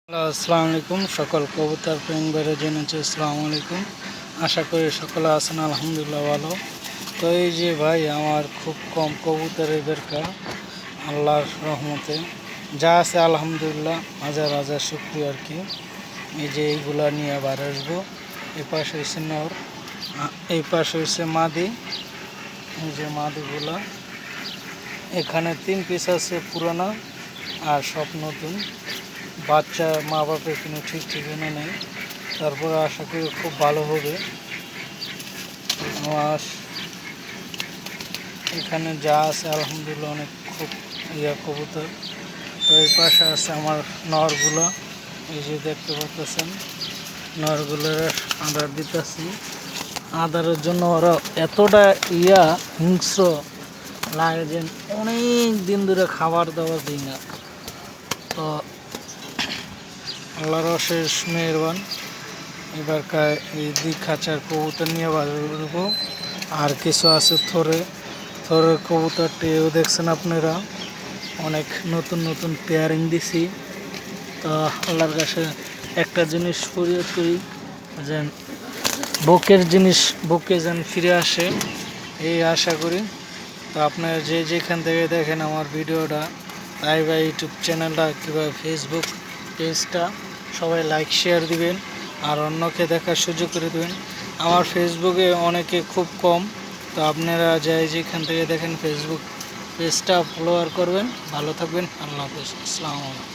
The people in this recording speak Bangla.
আসসালামু আলাইকুম সকল কবুতর প্রেমী ভাইরা জানাচ্ছি আসসালামু আলাইকুম। আশা করি সকলে আছেন আলহামদুলিল্লাহ ভালো। তো এই যে ভাই আমার খুব কম কবুতরের বেরকা, আল্লাহর রহমতে যা আছে আলহামদুলিল্লাহ হাজার হাজার শুকরিয়া আর কি। এই যে এইগুলা নিয়ে আবার আসবো। এই পাশে হয়েছে নর, এই পাশে হয়েছে মাদি। এই যে মাদিগুলা এখানে 3 পিস আছে পুরানা আর সব নতুন। বাচ্চা মা বাপের কোনো ঠিক ঠিকানা নেই, তারপরে আশা করি খুব ভালো হবে। আমার এখানে যা আছে আলহামদুলিল্লাহ অনেক খুব কবুতর। তো এই পাশে আছে আমার নরগুলো, এই যে দেখতে পাচ্ছেন নরগুলোর আদার দিতেছি। আদারের জন্য ওরা এতটা হিংস্র লাগে যে অনেক দিন ধরে খাবার দাবার দিই না। তো আল্লাহর অশেষ মেহেরবান। এবারকার এই 2 খাঁচার কবুতর নিয়ে বাড়বো। আর কিছু আছে থরের কবুতরটিও দেখছেন আপনারা, অনেক নতুন নতুন পেয়ারিং দিছি। তো আল্লাহর কাছে একটা জিনিস ফরিয়াদ করি যে বকে যেন ফিরে আসে, এই আশা করি। তো আপনারা যে যেখান থেকে দেখেন আমার ভিডিওটা, তাই বা ইউটিউব চ্যানেলটা কিংবা ফেসবুক পেজটা সবাই লাইক শেয়ার দিবেন আর অন্যকে দেখার সুযোগ করে দেবেন। আমার ফেসবুকে অনেকে খুব কম, তো আপনারা যাই যেখান থেকে দেখেন ফেসবুক পেজটা ফলোয়ার করবেন। ভালো থাকবেন, আল্লাহ হাফেজ, আসসালামু আলাইকুম।